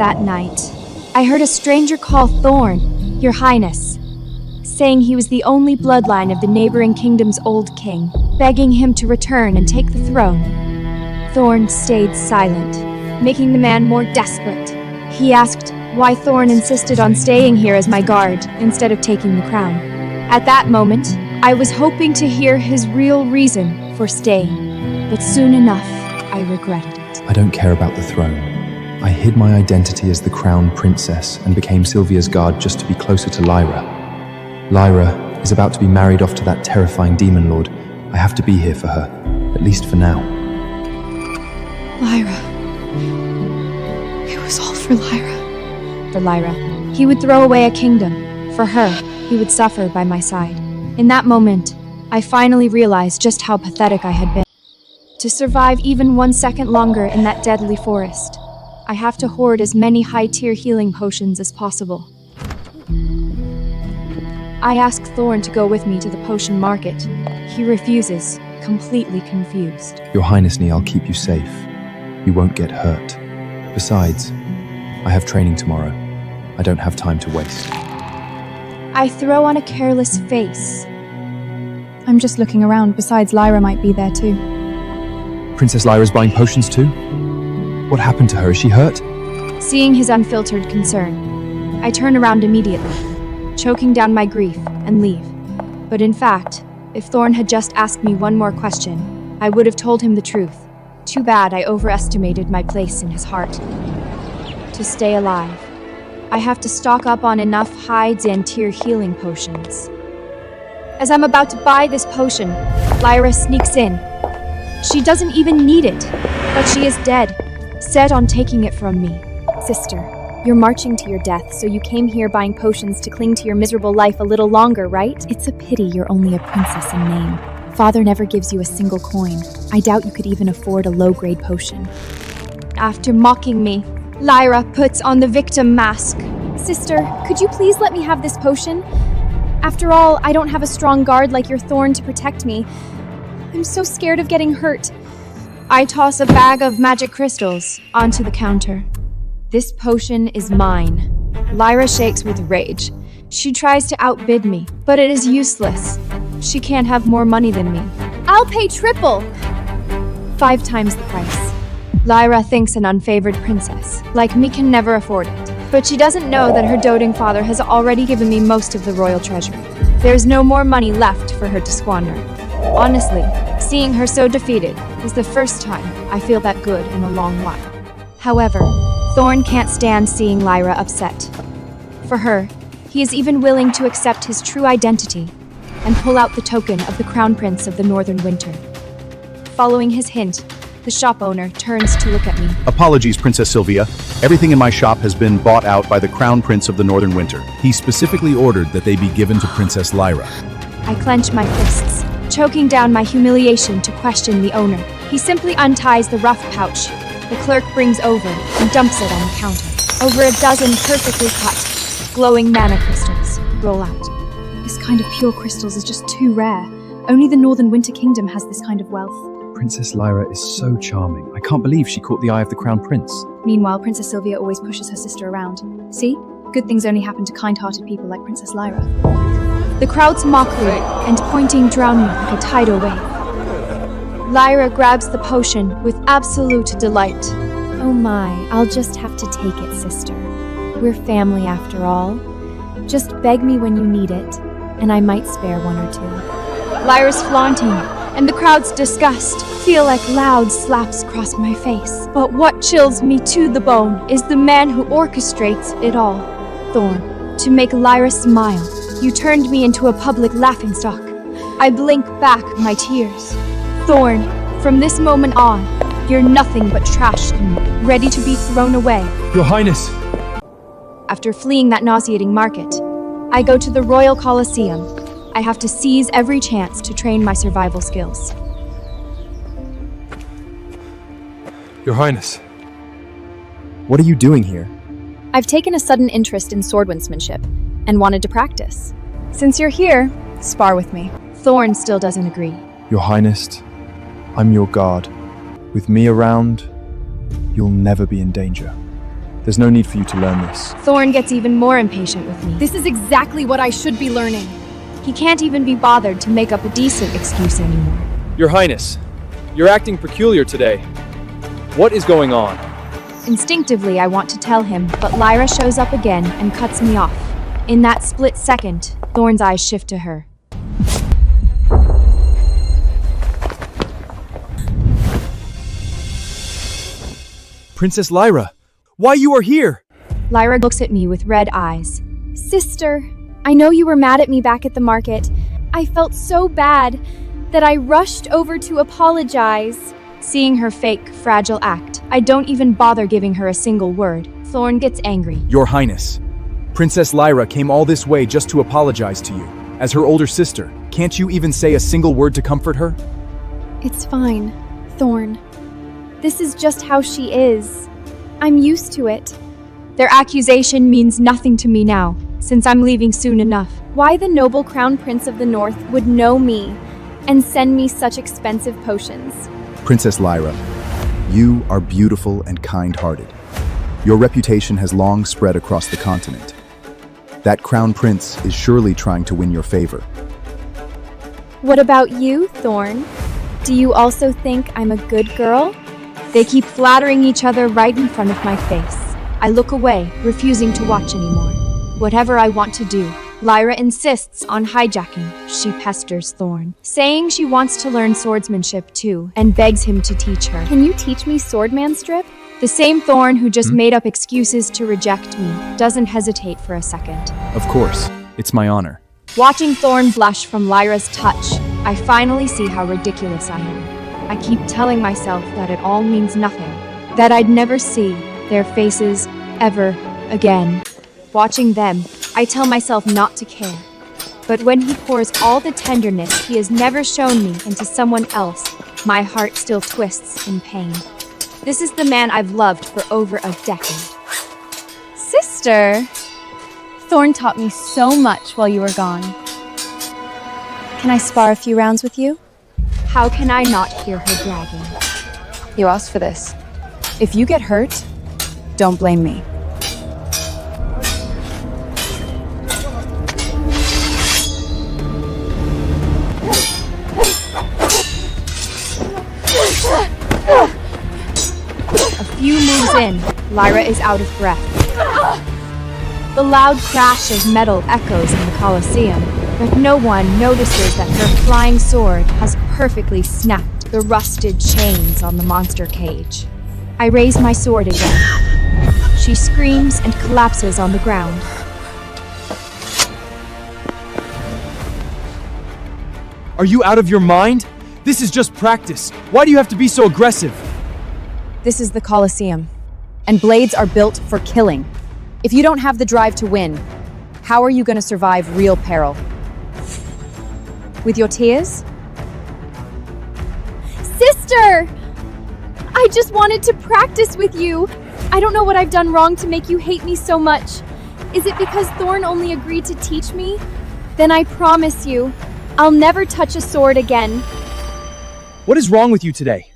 that night, I heard a stranger call Thorn, Your Highness, saying he was the only bloodline of the neighboring kingdom's old king, begging him to return and take the throne. Thorn stayed silent, making the man more desperate. He asked why Thorn insisted on staying here as my guard instead of taking the crown. At that moment, I was hoping to hear his real reason for staying, but soon enough, I regretted it. I don't care about the throne. I hid my identity as the crown princess and became Sylvia's guard just to be closer to Lyra. Lyra is about to be married off to that terrifying demon lord. I have to be here for her, at least for now. Lyra. It was all for Lyra. For Lyra, he would throw away a kingdom. For her, he would suffer by my side. In that moment, I finally realized just how pathetic I had been. To survive even 1 second longer in that deadly forest, I have to hoard as many high-tier healing potions as possible. I ask Thorn to go with me to the potion market. He refuses, completely confused. Your Highness, I'll keep you safe. You won't get hurt. Besides, I have training tomorrow. I don't have time to waste. I throw on a careless face. I'm just looking around. Besides, Lyra might be there too. Princess Lyra's buying potions too? What happened to her? Is she hurt? Seeing his unfiltered concern, I turn around immediately, choking down my grief, and leave. But in fact, if Thorn had just asked me one more question, I would have told him the truth. Too bad I overestimated my place in his heart. To stay alive, I have to stock up on enough hides and tier healing potions. As I'm about to buy this potion, Lyra sneaks in. She doesn't even need it, but she is dead, set on taking it from me. Sister, you're marching to your death, so you came here buying potions to cling to your miserable life a little longer, right? It's a pity you're only a princess in name. Father never gives you a single coin. I doubt you could even afford a low-grade potion. After mocking me, Lyra puts on the victim mask. Sister, could you please let me have this potion? After all, I don't have a strong guard like your Thorn to protect me. I'm so scared of getting hurt. I toss a bag of magic crystals onto the counter. This potion is mine. Lyra shakes with rage. She tries to outbid me, but it is useless. She can't have more money than me. I'll pay triple! 5 times the price. Lyra thinks an unfavored princess, like me, can never afford it. But she doesn't know that her doting father has already given me most of the royal treasure. There's no more money left for her to squander. Honestly, seeing her so defeated is the first time I feel that good in a long while. However, Thorn can't stand seeing Lyra upset. For her, he is even willing to accept his true identity and pull out the token of the Crown Prince of the Northern Winter. Following his hint, the shop owner turns to look at me. Apologies, Princess Sylvia. Everything in my shop has been bought out by the Crown Prince of the Northern Winter. He specifically ordered that they be given to Princess Lyra. I clench my fists, choking down my humiliation to question the owner. He simply unties the rough pouch the clerk brings over and dumps it on the counter. Over a dozen perfectly cut, glowing mana crystals roll out. This kind of pure crystals is just too rare. Only the Northern Winter Kingdom has this kind of wealth. Princess Lyra is so charming. I can't believe she caught the eye of the Crown Prince. Meanwhile, Princess Sylvia always pushes her sister around. See? Good things only happen to kind-hearted people like Princess Lyra. The crowd's mockery and pointing drown me like a tidal wave. Lyra grabs the potion with absolute delight. Oh my, I'll just have to take it, sister. We're family after all. Just beg me when you need it, and I might spare 1 or 2. Lyra's flaunting, and the crowd's disgust feel like loud slaps across my face. But what chills me to the bone is the man who orchestrates it all. Thorn. To make Lyra smile, you turned me into a public laughingstock. I blink back my tears. Thorn, from this moment on, you're nothing but trash to me, ready to be thrown away. Your Highness! After fleeing that nauseating market, I go to the Royal Colosseum. I have to seize every chance to train my survival skills. Your Highness. What are you doing here? I've taken a sudden interest in swordwindsmanship and wanted to practice. Since you're here, spar with me. Thorn still doesn't agree. Your Highness, I'm your guard. With me around, you'll never be in danger. There's no need for you to learn this. Thorn gets even more impatient with me. This is exactly what I should be learning. He can't even be bothered to make up a decent excuse anymore. Your Highness, you're acting peculiar today. What is going on? Instinctively, I want to tell him, but Lyra shows up again and cuts me off. In that split second, Thorn's eyes shift to her. Princess Lyra, why you are here? Lyra looks at me with red eyes. Sister, I know you were mad at me back at the market. I felt so bad that I rushed over to apologize. Seeing her fake, fragile act, I don't even bother giving her a single word. Thorn gets angry. Your Highness, Princess Lyra came all this way just to apologize to you. As her older sister, can't you even say a single word to comfort her? It's fine, Thorn. This is just how she is. I'm used to it. Their accusation means nothing to me now, since I'm leaving soon enough. Why the noble crown prince of the north would know me and send me such expensive potions? Princess Lyra, you are beautiful and kind-hearted. Your reputation has long spread across the continent. That crown prince is surely trying to win your favor. What about you, Thorn? Do you also think I'm a good girl? They keep flattering each other right in front of my face. I look away, refusing to watch anymore. Whatever I want to do, Lyra insists on hijacking. She pesters Thorn, saying she wants to learn swordsmanship too, and begs him to teach her. Can you teach me swordmanship? The same Thorn who just made up excuses to reject me doesn't hesitate for a second. Of course, it's my honor. Watching Thorn blush from Lyra's touch, I finally see how ridiculous I am. I keep telling myself that it all means nothing, that I'd never see their faces ever again. Watching them, I tell myself not to care. But when he pours all the tenderness he has never shown me into someone else, my heart still twists in pain. This is the man I've loved for over a decade. Sister! Thorn taught me so much while you were gone. Can I spar a few rounds with you? How can I not hear her bragging? You asked for this. If you get hurt, don't blame me. A few moves in, Lyra is out of breath. The loud crash of metal echoes in the Colosseum, but no one notices that her flying sword has perfectly snapped the rusted chains on the monster cage. I raise my sword again. She screams and collapses on the ground. Are you out of your mind? This is just practice. Why do you have to be so aggressive? This is the Colosseum, and blades are built for killing. If you don't have the drive to win, how are you going to survive real peril? With your tears? Sister! I just wanted to practice with you. I don't know what I've done wrong to make you hate me so much. Is it because Thorn only agreed to teach me? Then I promise you, I'll never touch a sword again. What is wrong with you today?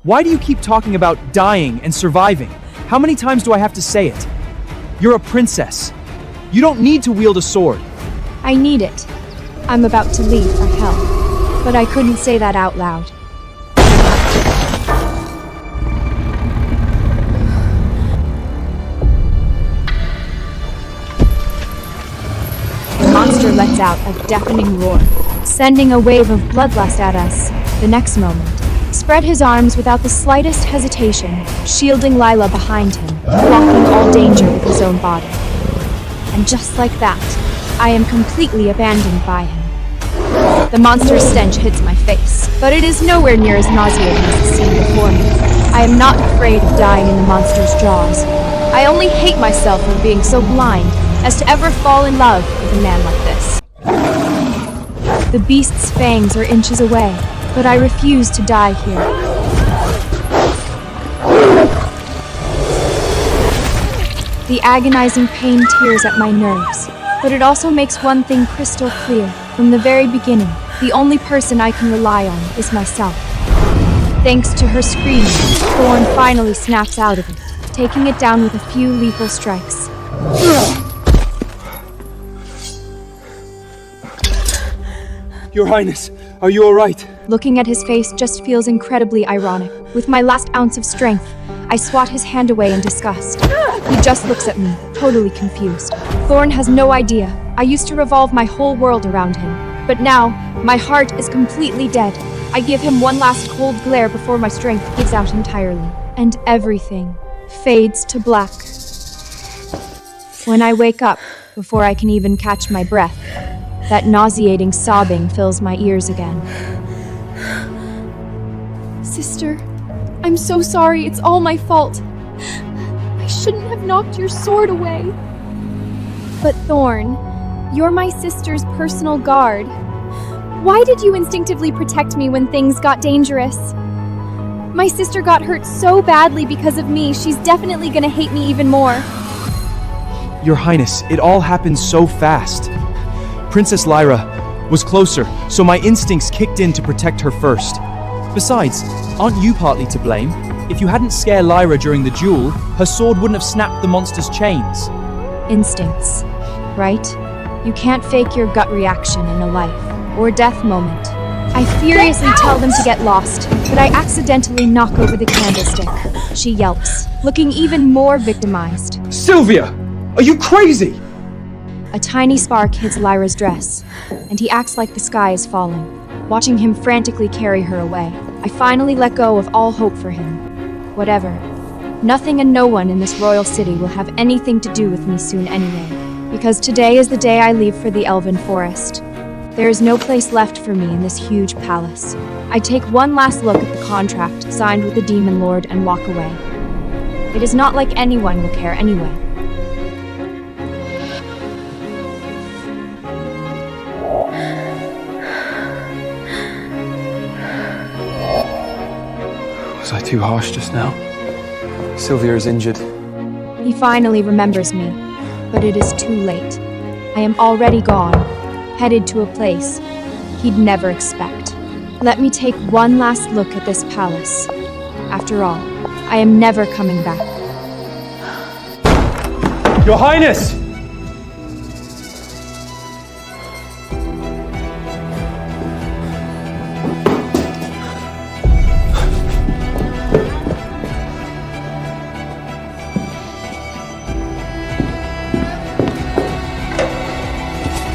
Why do you keep talking about dying and surviving? How many times do I have to say it? You're a princess. You don't need to wield a sword. I need it. I'm about to leave for hell, but I couldn't say that out loud. The monster lets out a deafening roar, sending a wave of bloodlust at us. The next moment, spread his arms without the slightest hesitation, shielding Lila behind him, blocking all danger with his own body. And just like that, I am completely abandoned by him. The monster's stench hits my face, but it is nowhere near as nauseating as the scene before me. I am not afraid of dying in the monster's jaws. I only hate myself for being so blind as to ever fall in love with a man like this. The beast's fangs are inches away, but I refuse to die here. The agonizing pain tears at my nerves, but it also makes one thing crystal clear. From the very beginning, the only person I can rely on is myself. Thanks to her screaming, Thorn finally snaps out of it, taking it down with a few lethal strikes. Your Highness, are you alright? Looking at his face just feels incredibly ironic. With my last ounce of strength, I swat his hand away in disgust. He just looks at me, totally confused. Thorn has no idea. I used to revolve my whole world around him. But now, my heart is completely dead. I give him one last cold glare before my strength gives out entirely. And everything fades to black. When I wake up, before I can even catch my breath, that nauseating sobbing fills my ears again. Sister, I'm so sorry. It's all my fault. I shouldn't have knocked your sword away. But Thorn, you're my sister's personal guard. Why did you instinctively protect me when things got dangerous? My sister got hurt so badly because of me, she's definitely gonna hate me even more. Your Highness, it all happened so fast. Princess Lyra was closer, so my instincts kicked in to protect her first. Besides, aren't you partly to blame? If you hadn't scared Lyra during the duel, her sword wouldn't have snapped the monster's chains. Instincts, right? You can't fake your gut reaction in a life or death moment. I furiously tell them to get lost, but I accidentally knock over the candlestick. She yelps, looking even more victimized. Sylvia! Are you crazy? A tiny spark hits Lyra's dress, and he acts like the sky is falling. Watching him frantically carry her away, I finally let go of all hope for him. Whatever. Nothing and no one in this royal city will have anything to do with me soon anyway, because today is the day I leave for the Elven Forest. There is no place left for me in this huge palace. I take one last look at the contract signed with the Demon Lord and walk away. It is not like anyone will care anyway. Was I too harsh just now? Sylvia is injured. He finally remembers me, but it is too late. I am already gone, headed to a place he'd never expect. Let me take one last look at this palace. After all, I am never coming back. Your Highness!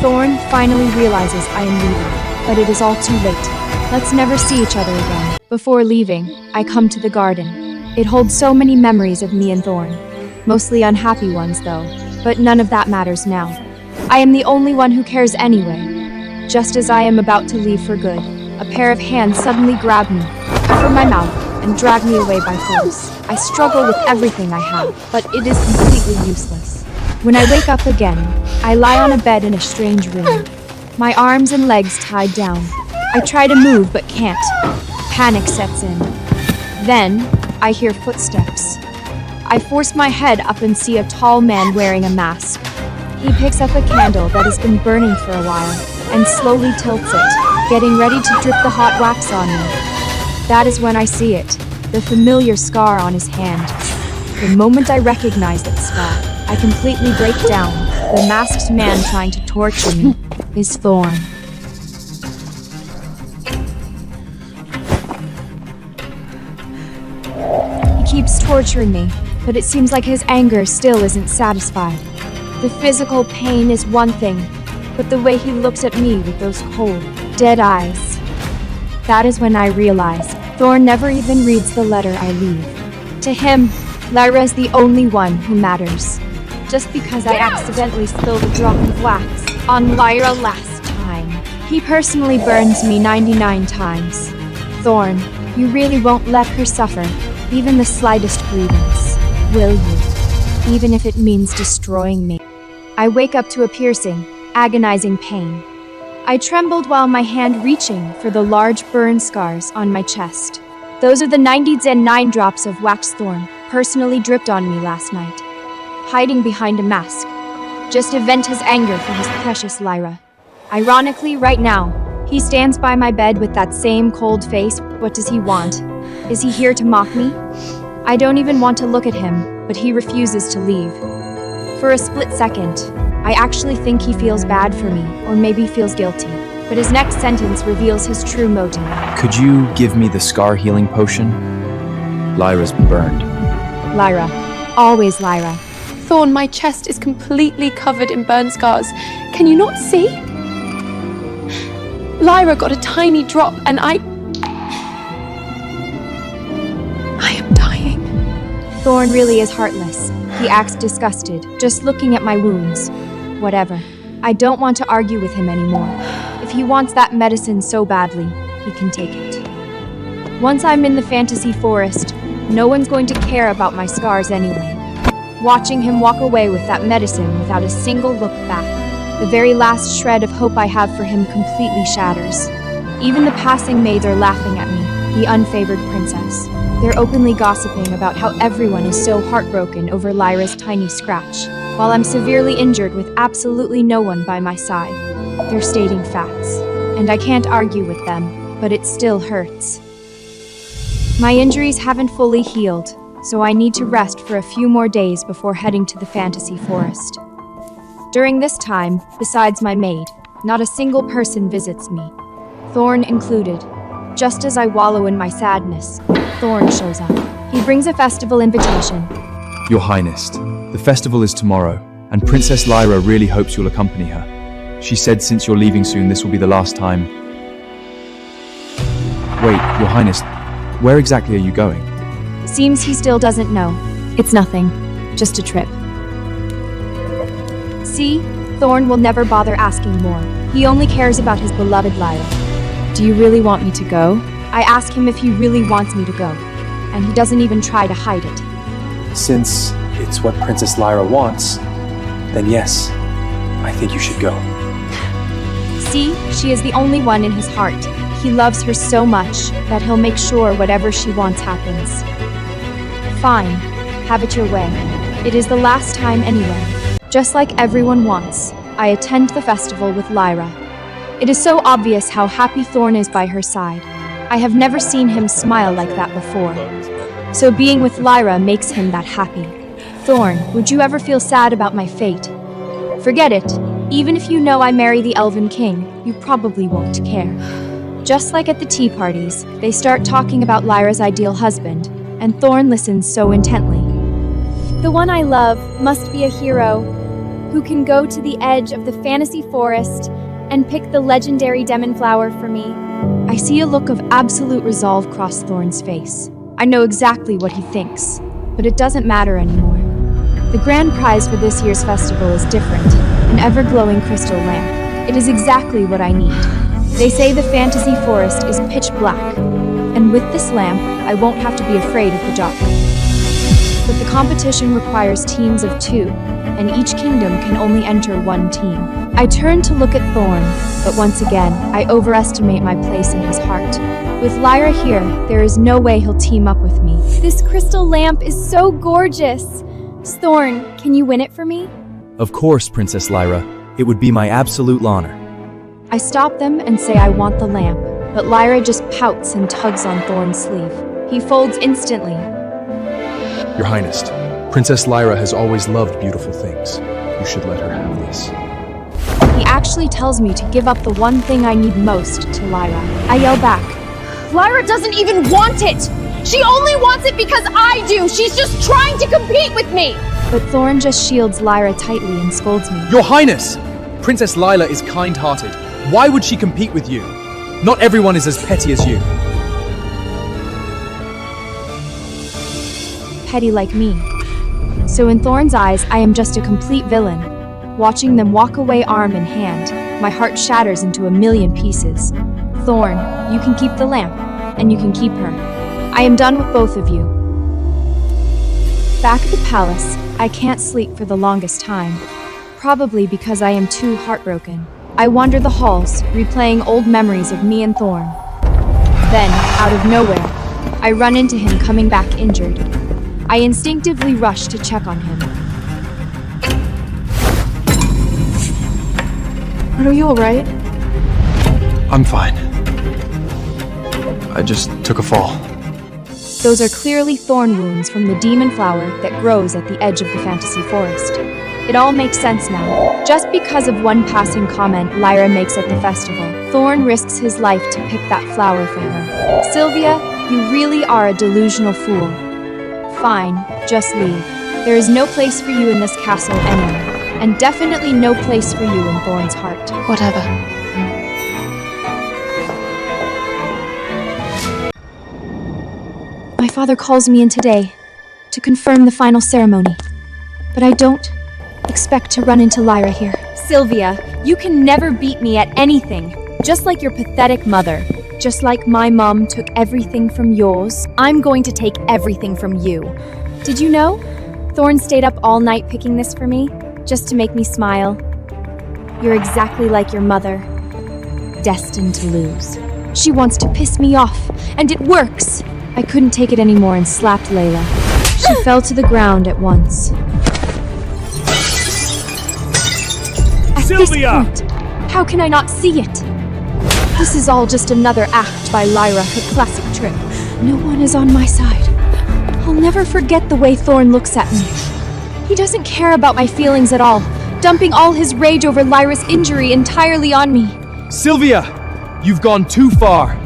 Thorn finally realizes I am leaving, but it is all too late. Let's never see each other again. Before leaving, I come to the garden. It holds so many memories of me and Thorn. Mostly unhappy ones, though, but none of that matters now. I am the only one who cares anyway. Just as I am about to leave for good, a pair of hands suddenly grab me, cover my mouth, and drag me away by force. I struggle with everything I have, but it is completely useless. When I wake up again, I lie on a bed in a strange room. My arms and legs tied down. I try to move but can't. Panic sets in. Then, I hear footsteps. I force my head up and see a tall man wearing a mask. He picks up a candle that has been burning for a while and slowly tilts it, getting ready to drip the hot wax on me. That is when I see it, the familiar scar on his hand. The moment I recognize that scar, I completely break down. The masked man trying to torture me is Thorn. He keeps torturing me, but it seems like his anger still isn't satisfied. The physical pain is one thing, but the way he looks at me with those cold, dead eyes. That is when I realize Thorn never even reads the letter I leave. To him, Lyra is the only one who matters. Just because I accidentally spilled a drop of wax on Lyra last time. He personally burns me 99 times. Thorn, you really won't let her suffer, even the slightest grievance, will you? Even if it means destroying me. I wake up to a piercing, agonizing pain. I trembled while my hand reaching for the large burn scars on my chest. Those are the 99 drops of wax Thorn personally dripped on me last night. Hiding behind a mask, just to vent his anger for his precious Lyra. Ironically, right now, he stands by my bed with that same cold face. What does he want? Is he here to mock me? I don't even want to look at him. but he refuses to leave. For a split second, I actually think he feels bad for me, or maybe feels guilty. But his next sentence reveals his true motive. Could you give me the scar healing potion? Lyra's burned. Lyra. Always Lyra. Thorn, my chest is completely covered in burn scars. Can you not see? Lyra got a tiny drop and I am dying. Thorn really is heartless. He acts disgusted, just looking at my wounds. Whatever. I don't want to argue with him anymore. If he wants that medicine so badly, he can take it. Once I'm in the fantasy forest, no one's going to care about my scars anyway. Watching him walk away with that medicine without a single look back, the very last shred of hope I have for him completely shatters. Even the passing maids are laughing at me, the unfavored princess. They're openly gossiping about how everyone is so heartbroken over Lyra's tiny scratch, while I'm severely injured with absolutely no one by my side. They're stating facts, and I can't argue with them, but it still hurts. My injuries haven't fully healed, so I need to rest for a few more days before heading to the fantasy forest. During this time, besides my maid, not a single person visits me, Thorn included. Just as I wallow in my sadness, Thorn shows up. He brings a festival invitation. Your Highness, the festival is tomorrow, and Princess Lyra really hopes you'll accompany her. She said since you're leaving soon, this will be the last time. Wait, Your Highness, where exactly are you going? Seems he still doesn't know. It's nothing. Just a trip. See? Thorn will never bother asking more. He only cares about his beloved Lyra. Do you really want me to go? I ask him if he really wants me to go, and he doesn't even try to hide it. Since it's what Princess Lyra wants, then yes, I think you should go. See, she is the only one in his heart. He loves her so much that he'll make sure whatever she wants happens. Fine, have it your way. It is the last time anyway. Just like everyone wants, I attend the festival with Lyra. It is so obvious how happy Thorn is by her side. I have never seen him smile like that before. So being with Lyra makes him that happy. Thorn, would you ever feel sad about my fate? Forget it. Even if you know I marry the Elven King, you probably won't care. Just like at the tea parties, they start talking about Lyra's ideal husband, and Thorn listens so intently. The one I love must be a hero who can go to the edge of the fantasy forest and pick the legendary demon flower for me. I see a look of absolute resolve cross Thorn's face. I know exactly what he thinks, but it doesn't matter anymore. The grand prize for this year's festival is different, an ever-glowing crystal lamp. It is exactly what I need. They say the fantasy forest is pitch black, and with this lamp, I won't have to be afraid of the dark. But the competition requires teams of 2, and each kingdom can only enter 1 team. I turn to look at Thorn, but once again, I overestimate my place in his heart. With Lyra here, there is no way he'll team up with me. This crystal lamp is so gorgeous. Thorn, can you win it for me? Of course, Princess Lyra. It would be my absolute honor. I stop them and say I want the lamp, but Lyra just pouts and tugs on Thorn's sleeve. He folds instantly. Your Highness, Princess Lyra has always loved beautiful things. You should let her have this. He actually tells me to give up the one thing I need most to Lyra. I yell back. Lyra doesn't even want it! She only wants it because I do! She's just trying to compete with me! But Thorn just shields Lyra tightly and scolds me. Your Highness! Princess Lyra is kind-hearted. Why would she compete with you? Not everyone is as petty as you. Petty like me. So in Thorn's eyes, I am just a complete villain. Watching them walk away arm in hand, my heart shatters into a million pieces. Thorn, you can keep the lamp, and you can keep her. I am done with both of you. Back at the palace, I can't sleep for the longest time. Probably because I am too heartbroken. I wander the halls, replaying old memories of me and Thorn. Then, out of nowhere, I run into him coming back injured. I instinctively rush to check on him. Are you alright? I'm fine. I just took a fall. Those are clearly thorn wounds from the demon flower that grows at the edge of the fantasy forest. It all makes sense now. Just because of one passing comment Lyra makes at the festival, Thorn risks his life to pick that flower for her. Sylvia, you really are a delusional fool. Fine, just leave. There is no place for you in this castle anyway, and definitely no place for you in Thorn's heart. Whatever. My father calls me in today to confirm the final ceremony, but I don't expect to run into Lyra here. Sylvia, you can never beat me at anything. Just like your pathetic mother. Just like my mom took everything from yours, I'm going to take everything from you. Did you know? Thorn stayed up all night picking this for me, just to make me smile. You're exactly like your mother. Destined to lose. She wants to piss me off, and it works! I couldn't take it anymore and slapped Layla. She fell to the ground at once. At Sylvia! this point, how can I not see it? This is all just another act by Lyra, her classic trick. No one is on my side. I'll never forget the way Thorn looks at me. He doesn't care about my feelings at all, dumping all his rage over Lyra's injury entirely on me. Sylvia! You've gone too far.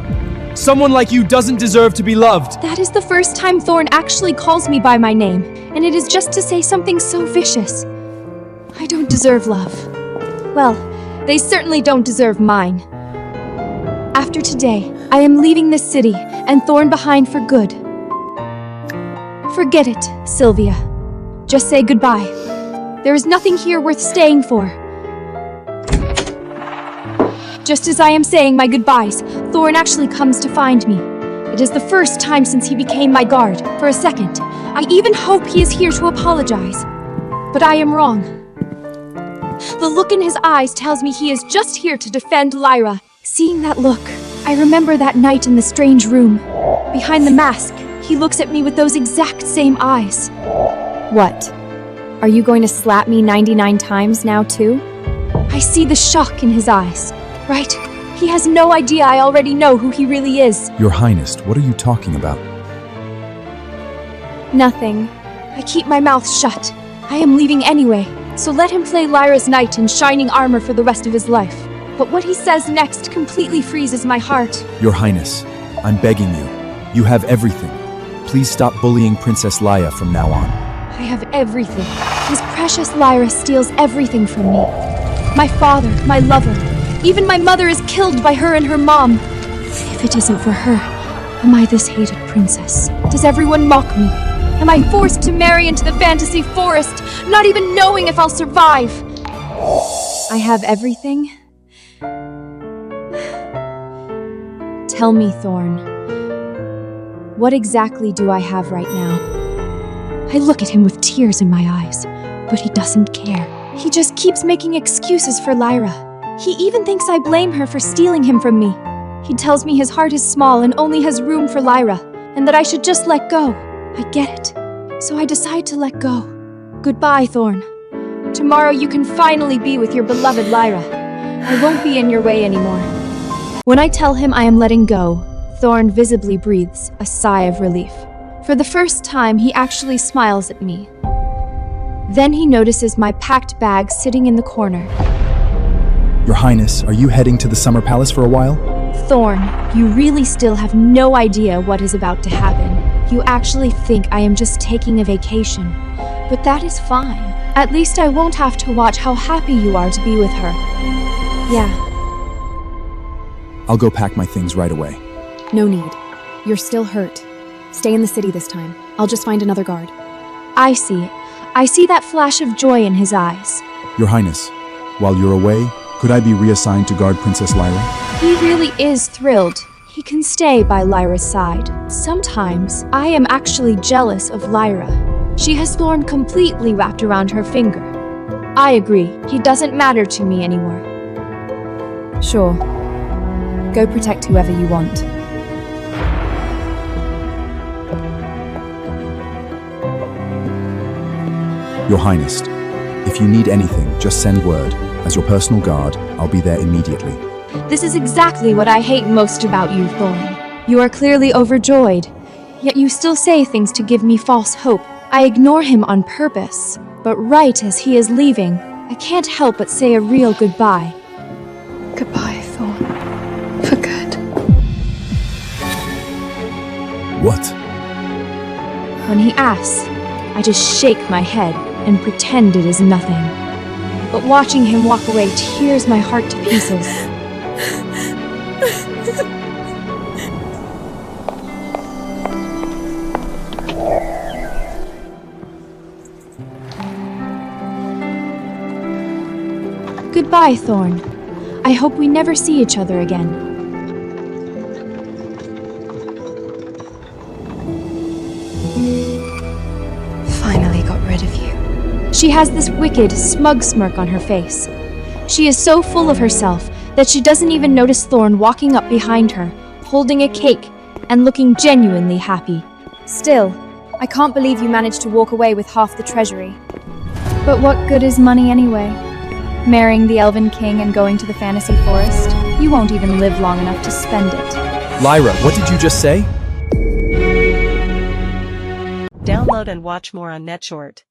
Someone like you doesn't deserve to be loved. That is the first time Thorn actually calls me by my name, and it is just to say something so vicious. I don't deserve love. Well, they certainly don't deserve mine. After today, I am leaving this city and Thorn behind for good. Forget it, Sylvia. Just say goodbye. There is nothing here worth staying for. Just as I am saying my goodbyes, Thorn actually comes to find me. It is the first time since he became my guard. For a second, I even hope he is here to apologize. But I am wrong. The look in his eyes tells me he is just here to defend Lyra. Seeing that look, I remember that night in the strange room. Behind the mask, he looks at me with those exact same eyes. What? Are you going to slap me 99 times now too? I see the shock in his eyes. Right? He has no idea I already know who he really is. Your Highness, what are you talking about? Nothing. I keep my mouth shut. I am leaving anyway, so let him play Lyra's knight in shining armor for the rest of his life. But what he says next completely freezes my heart. Your Highness, I'm begging you. You have everything. Please stop bullying Princess Lyra from now on. I have everything. His precious Lyra steals everything from me. My father, my lover, even my mother is killed by her and her mom. If it isn't for her, am I this hated princess? Does everyone mock me? Am I forced to marry into the fantasy forest, not even knowing if I'll survive? I have everything? Tell me, Thorn. What exactly do I have right now? I look at him with tears in my eyes, but he doesn't care. He just keeps making excuses for Lyra. He even thinks I blame her for stealing him from me. He tells me his heart is small and only has room for Lyra, and that I should just let go. I get it. So I decide to let go. Goodbye, Thorn. Tomorrow you can finally be with your beloved Lyra. I won't be in your way anymore. When I tell him I am letting go, Thorn visibly breathes a sigh of relief. For the first time, he actually smiles at me. Then he notices my packed bag sitting in the corner. Your Highness, are you heading to the Summer Palace for a while? Thorn, you really still have no idea what is about to happen. You actually think I am just taking a vacation. But that is fine. At least I won't have to watch how happy you are to be with her. Yeah. I'll go pack my things right away. No need. You're still hurt. Stay in the city this time. I'll just find another guard. I see it. I see that flash of joy in his eyes. Your Highness, while you're away, could I be reassigned to guard Princess Lyra? He really is thrilled. He can stay by Lyra's side. Sometimes, I am actually jealous of Lyra. She has Thorn completely wrapped around her finger. I agree. He doesn't matter to me anymore. Sure. Go protect whoever you want. Your Highness, if you need anything, just send word. As your personal guard, I'll be there immediately. This is exactly what I hate most about you, Thorn. You are clearly overjoyed. Yet you still say things to give me false hope. I ignore him on purpose. But right as he is leaving, I can't help but say a real goodbye. Goodbye, Thorn. For good. What? When he asks, I just shake my head and pretend it is nothing. But watching him walk away tears my heart to pieces. Goodbye, Thorn. I hope we never see each other again. Finally got rid of you. She has this wicked, smug smirk on her face. She is so full of herself that she doesn't even notice Thorn walking up behind her, holding a cake, and looking genuinely happy. Still, I can't believe you managed to walk away with half the treasury. But what good is money anyway? Marrying the Elven King and going to the fantasy forest? You won't even live long enough to spend it. Lyra, what did you just say? Download and watch more on NetShort.